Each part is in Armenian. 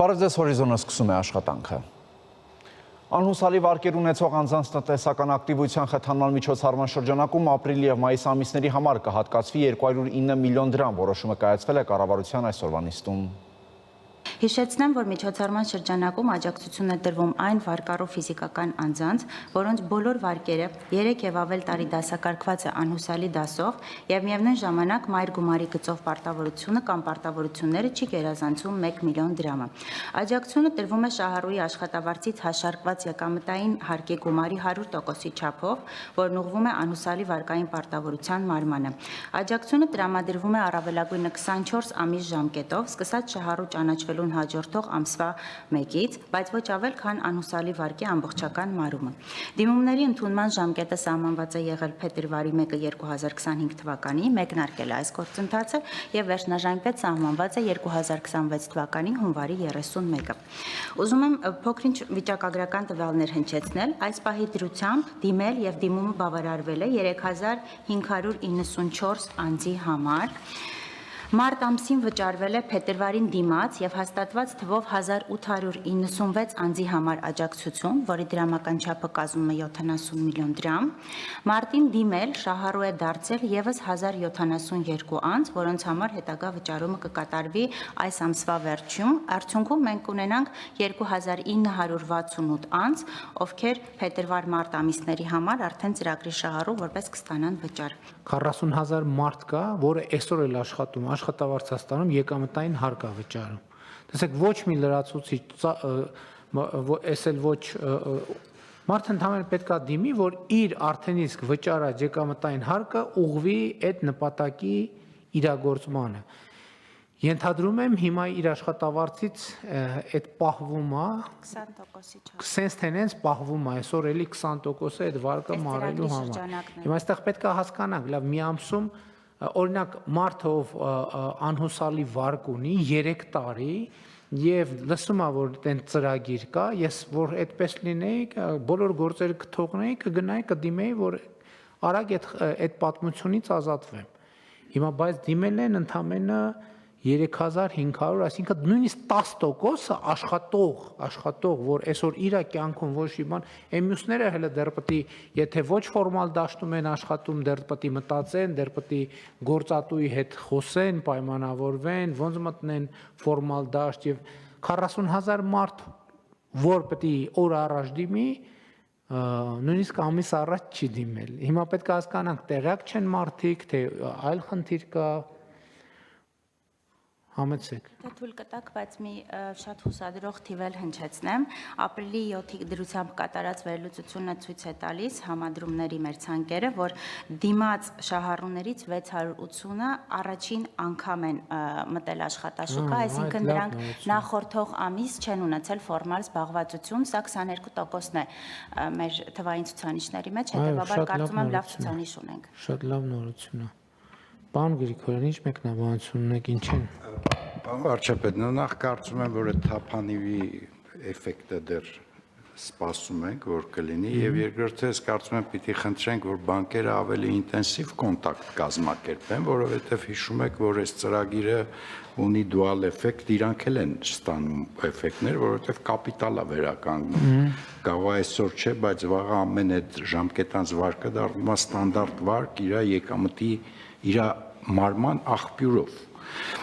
Բարև ձեզ, հորիզոնը սկսում է աշխատանքը։ Անհուսալի վարկեր ունեցող անձանց տնտեսական ակտիվության խթանման միջոցառման շրջանակում ապրիլ և մայիս ամիսների համար կհատկացվի 209 միլիոն դրամ, որոշումը կայացվել է կառավարության այսօրվա նիստում։ Հիշեցնեմ, որ միջոցառման շրջանակում աջակցություն է տրվում այն վարկառու ֆիզիկական անձանց, որոնց բոլոր վարկերը 3 և ավել տարի դասակարգված է անհուսալի դասով և միևնույն ժամանակ մայր գումարի գծով պարտավորությունը կամ պարտավորությունները չի գերազանցում 1 միլիոն դրամը։ Աջակցությունը տրվում է շահառուի աշխատավարձից հաշարկված եկամտային հարկի գումարի 100%-ի չափով, որն ուղղվում է անհուսալի վարկային պարտավորության մարմանը։ Աջակցությունը տրամադրվում է առավելագույնը 24 ամիս ժամկետով, սկսած շահառու ճանաչվելուն հաջորդող ամսվա 1-ից, բայց ոչ ավել, քան անհուսալի վարկի ամբողջական մարումը։ Դիմումների ընդունման ժամկետը սահմանված է եղել փետրվարի 1-2025 թվականի, մեկնարկել է այս գործընթացը և վերջնաժամկետ սահմանված է 2026 թվականի հունվարի 31-ը։ Ուզում եմ փոքրինչ վիճակագրական տվյալներ հնչեցնել, այս պահի դրությամբ դիմել և դիմումը բավարարվել է 3594 անձի համար։ Մարտ ամսին վճարվել է փետրվարին դիմաց և հաստատված թվով 1896 անձի համար աջակցություն, որի դրամական չափը կազմում է 70 միլիոն դրամ։ Մարտին դիմել շահառու է դարձել ևս 1072 անձ, որոնց համար հետագա վճարումը կկատարվի այս ամսվա վերջում։ Արդյունքում մենք ունենանք 2968 անձ, ովքեր փետրվար-մարտ ամիսների համար արդեն ծրագրի շահառու որպես կստանան վճար։ 40,000 մարդ կա, որը այսօր էլ աշխատում, աշխատավարձ ստանում, եկամտային հարկ է վճարում։ Տեսեք, ոչ մի լրացուցիչ, այս էլ ոչ մարդը ընդհանրապես պետք է դիմի, որ իր արդեն իսկ վճարած եկամտային հարկը ուղղվի այդ նպատակի իրագործմանը։ Ենթադրում եմ հիմա իր աշխատավարձից այդ պահվում է 20%-ի չափ։ Սենց թե նենց պահվում է, այսօր էլի 20%-ը այդ վարկը մարելու համար։ Հիմա այստեղ պետք է հասկանանք, լավ, մի ամսում օրինակ մարդը ով անհուսալի վարկ ունի 3 տարի եւ լսում է որ այդեն ծրագիր կա, ես որ այդպես լինեի, բոլոր գործերը կթողնեի, կգնայի, կդիմեի, որ արագ այդ պատմությունից ազատվեմ։ Հիմա բայց դիմել են ընդամենը 3500, այսինքն նույնիսկ 10%-ը աշխատող, որ այսօր իր կյանքում ոչ իման, այն մյուսները հələ դեռ պետք է, եթե ոչ ֆորմալ դաշտում են աշխատում, դեռ պետք է մտածեն, դեռ պետք է գործատուի հետ խոսեն, պայմանավորվեն, ոնց մտնեն ֆորմալ դաշտ եւ 40,000 մարդ, որ պետք է օր առաջ դիմի, նույնիսկ ամիս առաջ չի դիմել։ Հիմա պետք է հասկանանք, տեղյակ չեն մարդիկ, թե այլ խնդիր կա։ Համեցեք։ Դա թույլ կտակ, բայց մի շատ հուսադրող թիվել հնչեցնեմ։ Ապրիլի 7-ի դրությամբ կատարած վերլուծությունը ցույց է տալիս համադրումների մեր ցանկերը, որ դիմաց շահառուներից 680-ը առաջին անգամ են մտել աշխատաշուկա, այսինքն նրանք նախորդող ամիս չեն ունեցել ֆորմալ զբաղվածություն, սա 22%-ն է մեր թվային ցուցանիշների մեջ, հետևաբար կարծում եմ լավ ցուցանիշ ունենք։ Շատ լավ նորություն է։ Պարոն Գրիգորյան, ինչ մեկնաբանություն ունեք, ինչ են։ Պարոն վարչապետ, նախ կարծում եմ, որ այդ թափանիվի էֆեկտը դեռ սպասում ենք, որ կլինի, եւ երկրորդը ես կարծում եմ պիտի խնդրենք, որ բանկերը ավելի ինտենսիվ կոնտակտ կազմակերպեն, որովհետեւ հիշում եք, որ այս ծրագիրը ունի դուալ էֆեկտ, իրանք էլ են ստանում էֆեկտներ, որովհետեւ կապիտալ է վերականգնում։ Կարող է այսօր չէ, բայց վաղը ամեն այդ ժամկետանց վարկը դառնում է ստանդարտ վարկ իր եկամտի իր մարման աղբյուրով։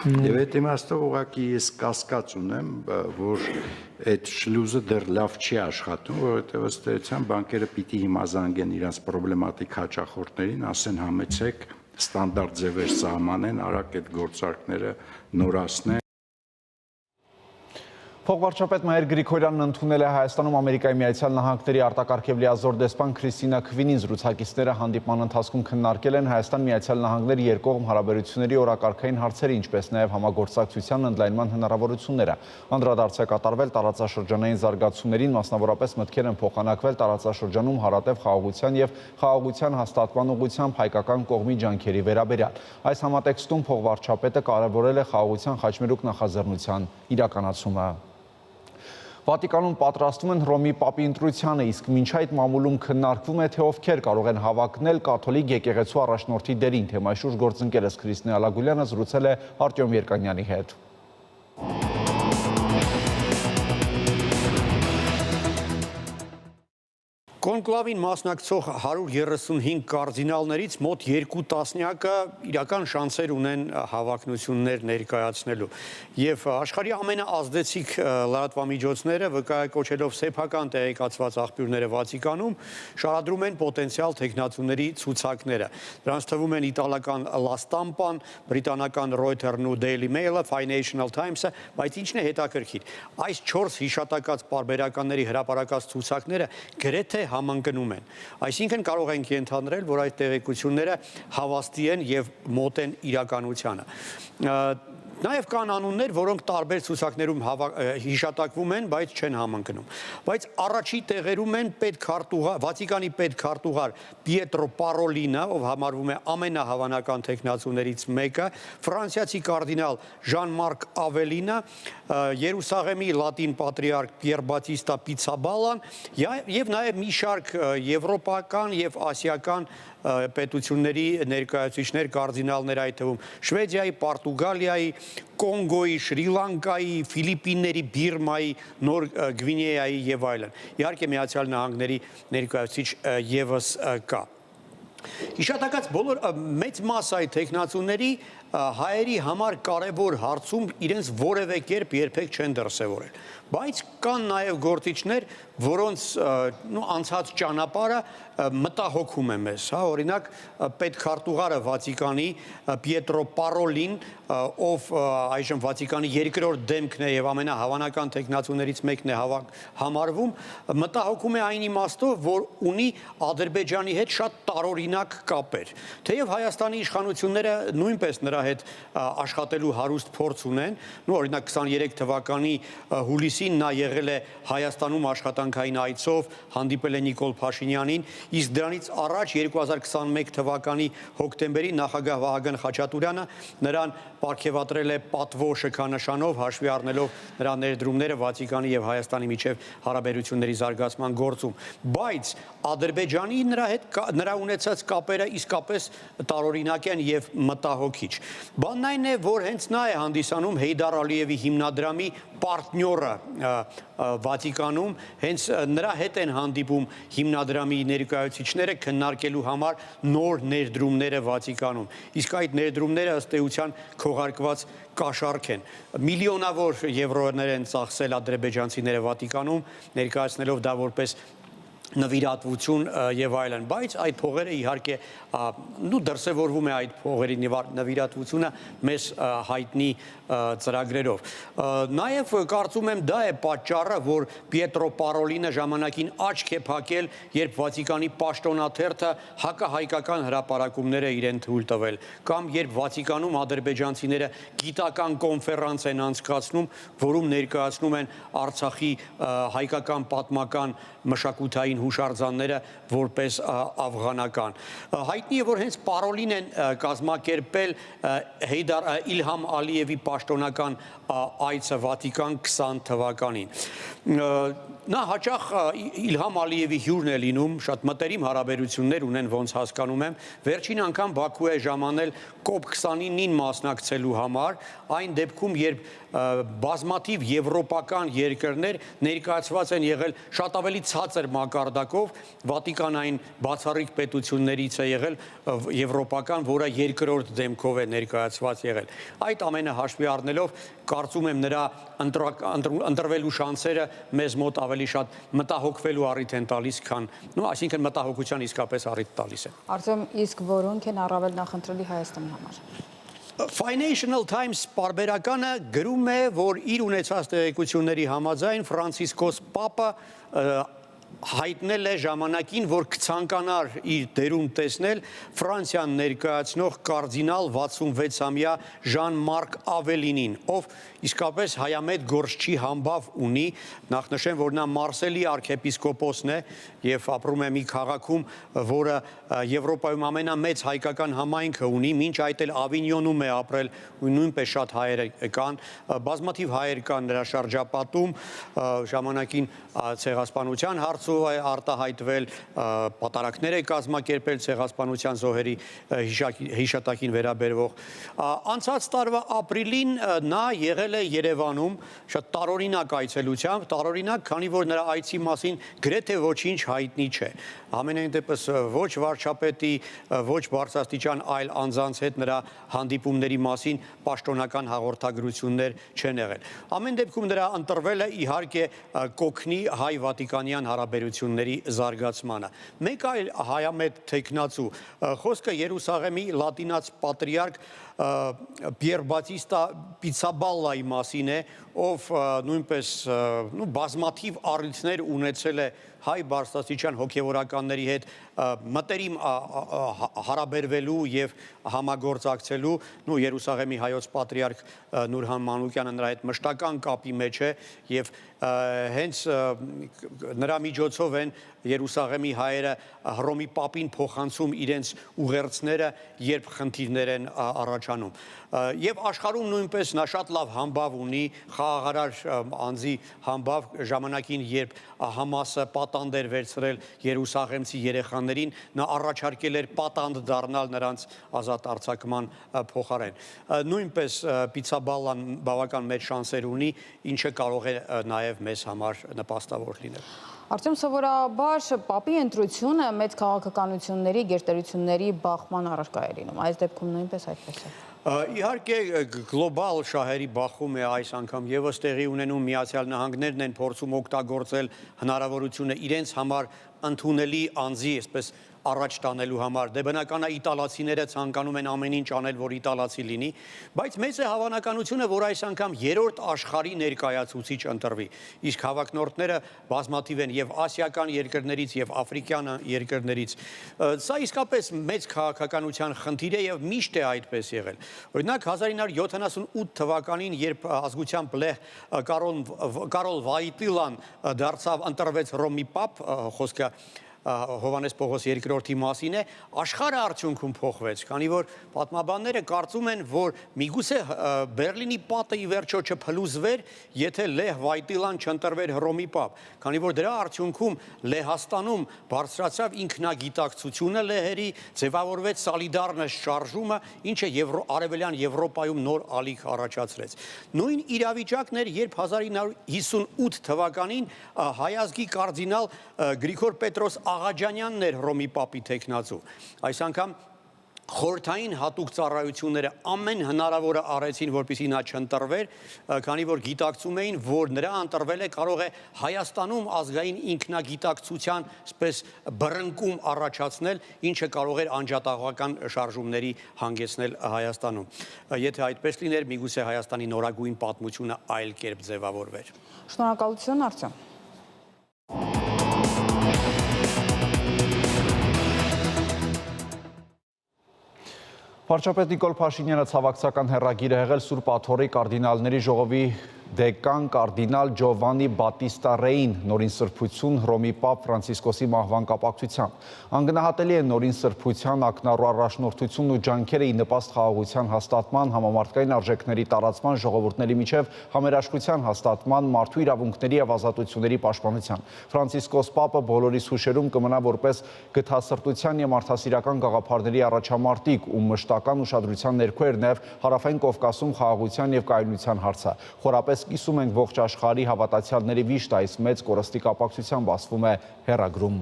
Եվ այդ իմաստով ուղղակի ես կասկած ունեմ, որ այդ շլյուզը դեռ լավ չի աշխատում, որովհետև ըստ էության բանկերը պիտի հիմա զանգեն իրենց պրոբլեմատիկ հաճախորդներին, ասեն համեցեք, ստանդարտ ձևեր սահմանեն, արագ այդ գործարքները նորացնեն։ Փոխվարչապետ Մայր Գրիգորյանն ընդունել է Հայաստանում Ամերիկայի Միացյալ Նահանգների արտակարգ և լիազոր դեսպան Քրիստինա Քվինին, զրուցակիցները հանդիպման ընթացքում քննարկել են Հայաստան-Միացյալ Նահանգներ երկկողմ հարաբերությունների օրակարգային հարցերը, ինչպես նաև համագործակցության ընդլայնման հնարավորությունները։ Անդրադարձ է կատարվել տարածաշրջանային զարգացումներին, մասնավորապես մտքեր են փոխանակվել տարածաշրջանում հարատև խաղաղության և խաղաղության հաստատման ուղղությամբ հայկական կողմի ջանքերի վերաբերյալ։ Այս համատեքստում փոխվարչապետը կարևորել է խաղաղության խաչմերուկ նախաձեռնության իրականացումը։ Վատիկանում պատրաստվում են Հռոմի պապի ընտրությանը, իսկ մինչ այդ մամուլում քննարկվում է, թե ովքեր կարող են հավակնել կաթոլիկ եկեղեցու առաջնորդի դերին։ Թեմայի շուրջ գործընկերս Քրիստինե Ալագուլյանը զրուցել է Արտյոմ Երկանյանի հետ։ Կոնկլավին մասնակցող 135 կարդինալներից մոտ 2 տասնյակը իրական շանսեր ունեն հավակնություններ ներկայացնելու։ Եվ աշխարհի ամենաազդեցիկ լրատվամիջոցները վկայակոչելով սեփական տեղեկացված աղբյուրները Վատիկանում շարադրում են պոտենցիալ թեկնածուների ցուցակները։ Դրանց թվում են իտալական La Stampa-ն, բրիտանական Reuters-ն ու Daily Mail-ը, Financial Times-ը, բայց ինչն է հետաքրքիր։ Այս 4 հիշատակած պարբերականների հրապարակած ցուցակները գրեթե համընկնում են։ Այսինքն կարող ենք ենթադրել, որ այդ տեղեկությունները հավաստի են եւ մոտ են իրականությանը։ Նաև կան անուններ, որոնք տարբեր ցուցակներում հիշատակվում են, բայց չեն համընկնում։ Բայց առաջի տեղերում են Վատիկանի պետքարտուղար Պիետրո Պարոլինը, ով համարվում է ամենահավանական թեկնածուներից մեկը, ֆրանսիացի կարդինալ Ժան-Մարկ Ավելինը, Երուսաղեմի լատին պատրիարք Պիեր Բատիստա Պիցաբալան եւ նաև մի շարք եվրոպական եւ ասիական պետությունների ներկայացուցիչներ, կարդինալներ, այդ թվում Շվեդիայի, Պորտուգալիայի, Կոնգոյի, Շրի Լանկայի, Ֆիլիպինների, Բիրմայի, Նոր Գվինեայի եւ այլն։ Իհարկե Միացյալ Նահանգների ներկայացուցիչ եւս կա։ Հիշատակած բոլոր մեծ մասայի տեխնացուների հայերի համար կարևոր հարցում իրենց որևէ կերպ երբեք չեն դրսևորել։ Բայց կան նաև գործիչներ, որոնց անցած ճանապարհը մտահոգում է մեզ, հա, օրինակ պետքարտուղարը Վատիկանի Պիետրո Պարոլին, ով այժմ Վատիկանի երկրորդ դեմքն է եւ ամենահավանական տեխնացուներից մեկն է համարվում, մտահոգում է այն իմաստով, որ ունի Ադրբեջանի հետ շատ տարօրինակ կապեր։ Թեև Հայաստանի իշխանությունները նույնպես նրա հետ աշխատելու հարուստ փորձ ունեն, օրինակ 23 թվականի հուլիսին նա եղել է Հայաստանում աշխատանքային այցով, հանդիպել է Նիկոլ Փաշինյանին, իսկ դրանից առաջ 2021 թվականի հոկտեմբերին նախագահ Վահագն Խաչատուրյանը նրան պարգևատրել է պատվո շքանշանով, հաշվի առնելով նրա ներդրումները Վատիկանի եւ Հայաստանի միջև հարաբերությունների զարգացման գործում։ Բայց Ադրբեջանի նրա ունեցած կապերը իսկապես տարօրինակ են եւ մտահոգիչ։ Բանն այն է, որ հենց նա է հանդիսանում Հեյդար Ալիևի հիմնադրամի պարտնյորը Վատիկանում, հենց նրա հետ են հանդիպում հիմնադրամի ներկայացուցիչները քննարկելու համար նոր ներդրումները Վատիկանում։ Իսկ այդ ներդրումները ըստ էության քողարկված կաշառք են։ Միլիոնավոր եվրոներ են ծախսել ադրբեջանցիները Վատիկանում, ներկայացնելով դա որպես նվիրատվություն եւ այլն, բայց այդ փողերը իհարկե դրսևորվում է այդ փողերի նվիրատվությունը մեզ հայտնի ծրագրերով։ Նաեւ կարծում եմ դա է պատճառը, որ Պիետրո Պարոլինը ժամանակին աչք է փակել, երբ Վատիկանի պաշտոնաթերթը հակահայկական հրապարակումներ է իրեն թույլ տվել, կամ երբ Վատիկանում ադրբեջանցիները գիտական կոնֆերանս են անցկացնում, որում ներկայացնում են Արցախի հայկական պատմական մշակութային հուշարձանները որպես աֆղանական։ Հայտնի է, որ հենց Պարոլին են կազմակերպել Իլհամ Ալիևի պաշտոնական այցը Վատիկան 20 թվականին։ Նա հաճախ Իլհամ Ալիևի հյուրն է լինում, շատ մտերիմ հարաբերություններ ունեն, ոնց հասկանում եմ, վերջին անգամ Բաքու է ժամանել COP29-ին մասնակցելու համար, այն դեպքում, երբ բազմաթիվ եվրոպական երկրներ ներկայացված են եղել շատ ավելի ցածր մակարդակով, Վատիկանային բացառիկ պետություններից է եղել եվրոպական, որը երկրորդ դեմքով է ներկայացված եղել։ Այդ ամենը հաշվի առնելով, կարծում եմ նրա ընտրվելու շանսերը մեզ մոտ ավելի շատ մտահոգվելու առիթ են տալիս, քան, այսինքն մտահոգության իսկապես առիթ տալիս են։ Արտեմ, իսկ որոնք են առավել նախընտրելի Հայաստանի համար։ Financial Times պարբերականը գրում է, որ իր ունեցած տեղեկությունների համաձայն Ֆրանցիսկոս Պապը հայտնել է ժամանակին, որ կցանկանար իր դերում տեսնել Ֆրանսիան ներկայացնող կարդինալ 66-ամյա Ժան-Մարկ Ավելինին, ով իսկապես հայամետ գործչի համբավ ունի, նախնշեմ, որ նա Մարսելի արքեպիսկոպոսն է եւ ապրում է մի քաղաքում, որը Եվրոպայում ամենամեծ հայկական համայնքը ունի, մինչ այդ էլ Ավինյոնում է ապրել, ու նույնպես շատ հայեր կան, բազմաթիվ հայեր կան նրա շրջապատում, ժամանակին ցեղասպանության հարց հարցով է արտահայտվել, պատարակներ է կազմակերպել ցեղասպանության զոհերի հիշատակին վերաբերվող։ Անցած տարվա ապրիլին նա եղել է Երևանում շատ տարօրինակ այցելությամբ, տարօրինակ, քանի որ նրա այցի մասին գրեթե ոչինչ հայտնի չէ։ Ամենայն դեպս ոչ վարչապետի, ոչ բարձրաստիճան այլ անձանց հետ նրա հանդիպումների մասին պաշտոնական հաղորդագրություններ չեն եղել։ Ամեն դեպքում նրա ընտրվելը իհարկե կօգնի հայ-վատիկանյան հարաբերությունների զարգացմանը։ Մեկ այլ հայամետ թեկնածու, խոսքը Երուսաղեմի լատինաց պատրիարք Պիեր Բատիստա Պիցաբալլայի մասին է, ով նույնպես բազմաթիվ առիթներ ունեցել է հայ բարձրաստիճան հոգևորականների հետ մտերիմ հարաբերվելու եւ համագործակցելու, Երուսաղեմի հայոց պատրիարք Նուրհան Մանուկյանը նրա հետ մշտական կապի մեջ է եւ հենց նրա միջոցով են Երուսաղեմի հայերը Հռոմի պապին փոխանցում իրենց ուղերձները, երբ խնդիրներ են առաջանում։ Եվ աշխարհում նույնպես նա շատ լավ համբավ ունի, խաղաղարար անձի համբավ ժամանակին, երբ Համասը պատանդ էր վերցրել երուսաղեմցի երեխաներին, նա առաջարկել էր պատանդ դառնալ նրանց ազատ արձակման փոխարեն։ Նույնպես Պիցաբալլան բավական մեծ շանսեր ունի, ինչը կարող է նաև մեզ համար նպաստավոր լինել։ Արտեմ, սովորաբար պապի ընտրությունը մեծ քաղաքականությունների, գերտերությունների բախման առարկա է լինում, այս դեպքում նույնպես այդպես է։ Իհարկե գլոբալ շահերի բախում է այս անգամ եւս տեղի ունենում, Միացյալ Նահանգներն են փորձում օգտագործել հնարավորությունը իրենց համար ընդունելի անձի, այսպես առաջ տանելու համար։ Դե բնական է իտալացիները ցանկանում են ամեն ինչ անել, որ իտալացի լինի, բայց մեծ է հավանականությունը, որ այս անգամ երրորդ աշխարհի ներկայացուցիչ ընտրվի։ Իսկ հավակնորդները բազմաթիվ են եւ ասիական երկրներից եւ աֆրիկյան երկրներից։ Սա իսկապես մեծ քաղաքականության խնդիր է եւ միշտ է այդպես եղել։ Օրինակ 1978 թվականին, երբ ազգությամբ լեհ Կարոլ Վայտիլան ընտրվեց Հռոմի պապ, խոսքը Հովանես Պողոս II-ի մասին է, աշխարհը արդյունքում փոխվեց, քանի որ պատմաբանները կարծում են, որ միգուցե Բերլինի պատը ի վերջո չփլուզվեր, եթե Լեհ Վայտիլան չընտրվեր Հռոմի պապ, քանի որ դրա արդյունքում Լեհաստանում բարձրացավ ինքնագիտակցությունը լեհերի, ձևավորվեց սոլիդարնոս շարժումը, ինչը արևելյան Եվրոպայում նոր ալիք առաջացրեց։ Նույն իրավիճակն էր, երբ 1958 թվականին հայազգի կարդինալ Գրիգոր Պետրոս Աղաջանյանն էր Հռոմի պապի թեկնածու։ Այս անգամ խորհրդային հատուկ ծառայությունները ամեն հնարավորը արեցին, որպեսզի նա չընտրվեր, քանի որ գիտակցում էին, որ նրա ընտրվելը կարող է Հայաստանում ազգային ինքնագիտակցության այսպես բռնկում առաջացնել, ինչը կարող էր անջատողական շարժումների հանգեցնել Հայաստանում։ Եթե այդպես լիներ, միգուցե Հայաստանի նորագույն պատմությունը այլ կերպ ձևավորվեր։ Շնորհակալություն, Արտեմ։ Վարչապետ Նիկոլ Փաշինյանը ցավակցական հեռագիր է եղել Սուրբ Աթոռի կարդինալների ժողովի դեկան կարդինալ Ջովաննի Բատիստա Ռեին նորին սրբություն Հռոմի պապ Ֆրանցիսկոսի մահվան կապակցությամբ։ Անգնահատելի է նորին սրբության ակնառու առաջնորդությունն ու ջանքերը ի նպաստ խաղաղության հաստատման, համամարտկային արժեքների տարածման, ժողովուրդների միջև համերաշխության հաստատման, մարդու իրավունքների եւ ազատությունների պաշտպանության։ Ֆրանցիսկոս պապը բոլորիս հուշերում կմնա որպես գթասրտության եւ մարդասիրական գաղափարների առաջամարտիկ ու մշտական ուշադրության ներքո էր նաեւ Հարավային Կովկասում խաղաղության եւ կայունության հարցը։ Խորապես կիսում ենք ողջ աշխարհի հավատացյալների վիշտ այս մեծ կորստի կապակցությամբ, ասվում է հեռագրում։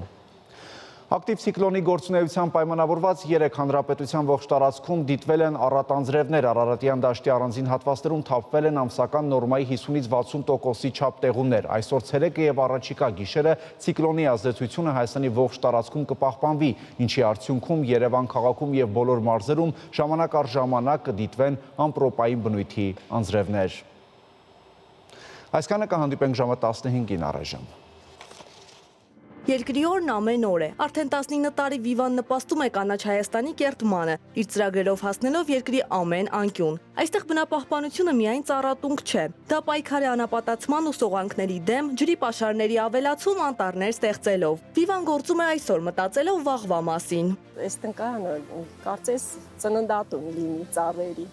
Ակտիվ ցիկլոնի գործունեությամբ պայմանավորված 3 հանրապետության ողջ տարածքում դիտվել են առատանձրևներ, Արարատյան դաշտի առանձին հատվածներում թափվել են ամսական նորմայի 50-ից 60%-ի չափ տեղումներ։ Այսօր ցերեկը եւ առաջիկա գիշերը ցիկլոնի ազդեցությունը Հայաստանի ողջ տարածքում կպահպանվի, ինչի արդյունքում Երևան քաղաքում եւ բոլոր մարզերում ժամանակ առ ժամանակ կդիտվեն ամպրոպային բնույթի անձրևներ։ Այսքանը կհանդիպենք ժամը 15-ին առայժմ։ Երկրի օրն ամեն օր է։ Արդեն 19 տարի Վիվան նպաստում է կանաչ Հայաստանի կերտմանը, իր ծրագրերով հասնելով երկրի ամեն անկյուն։ Այստեղ բնապահպանությունը միայն ծառատունք չէ։ Դա պայքար է անապատացման ու սողանքների դեմ, ջրի պաշարների ավելացում, անտառներ ստեղծելով։ Վիվան գործում է այսօր, մտածելով վաղվա մասին։ Այս տնկանը կարծես ծննդատուն լինի ծառերի։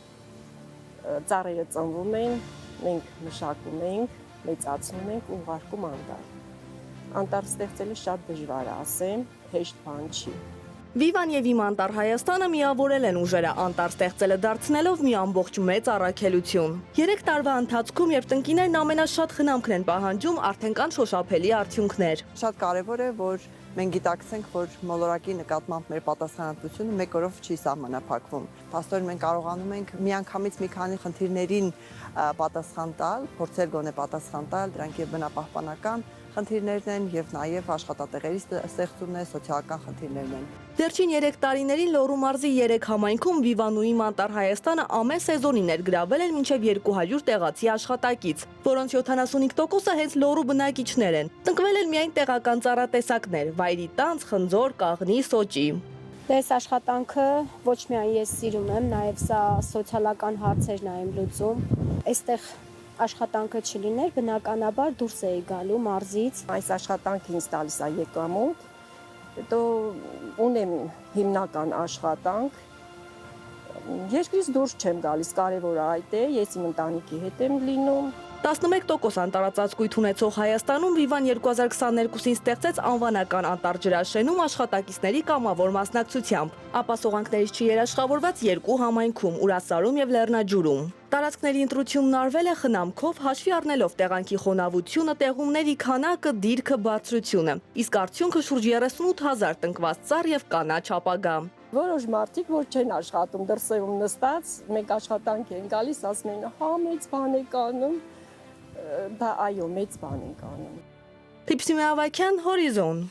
Ծառերը ծնվում են, մենք մշակում ենք, մեծացնում ենք ու ուղարկում անտառ։ անտառ ստեղծելը շատ դժվար է, ասեմ, հեշտ բան չի։ Վիվան եւ Իմ անտառ Հայաստանը միավորել են ուժերը անտառ ստեղծելը դարձնելով մի ամբողջ մեծ առաքելություն։ 3 տարվա ընթացքում երբ տնկիներն ամենաշատ խնամքն են պահանջում, արդեն կան շոշափելի արդյունքներ։ Շատ կարևոր է, որ մենք գիտակցենք, որ մոլորակի նկատմամբ մեր պատասխանատվությունը մեկ օրով չի սահմանափակվում։ Փաստորեն մենք կարողանում ենք միանգամից մի քանի խնդիրներին պատասխան տալ, փորձել գոնե պատասխան տալ, դրանք եւ բնապահպանական խնդիրներն են եւ նաեւ աշխատատեղերի ստեղծումն է, սոցիալական խնդիրներն են։ Վերջին 3 տարիներին Լոռու մարզի 3 համայնքում Վիվան ու Իմ անտառ Հայաստանը ամեն սեզոնին ներգրավել են մինչև 200 տեղացի աշխատակից, որոնց 75%-ը հենց Լոռու բնակիչներ են։ Տնկվել են միայն տեղական ծառատեսակներ՝ վայրի տանձ, խնձոր, կաղնի, սոճի։ Այս աշխատանքը ոչ միայն ես սիրում եմ, նաև սա սոցիալական հարցերն եմ լուծում։ Այստեղ աշխատանքը չլիներ, բնականաբար դուրս էի գալու մարզից։ Այս աշխատանքը ինձ տալիս է եկամուտ, հետո ունեմ հիմնական աշխատանք։ Երկրից դուրս չեմ գալիս, կարևորը այդ է, ես իմ ընտանիքի հետ եմ լինում։ 11% անտառածածկույթ ունեցող Հայաստանում Վիվան 2022-ին ստեղծեց անվանական անտառ ջրաշենում աշխատակիցների կամավոր մասնակցությամբ, ապասողանքներից չերաշխավորված 2 համայնքում՝ Ուրասարում եւ Լեռնաջուրում։ Տարածքների ընտրությունն արվել է խնամքով, հաշվի առնելով տեղանքի խոնավությունը, տեղումների քանակը, դիրքը, բարձրությունը, իսկ արդյունքը շուրջ 38,000 տնկված ծառ եւ կանաչ ապագա։ Որոշ մարդիկ, որ չեն աշխատում, դրսևում նստած, մեկ աշխատանք են գալիս, ասում են, հա, մեծ բան եք անում, դա այո, մեծ բան ենք անում։ Թիփսիմե Ավակյան, Հորիզոն։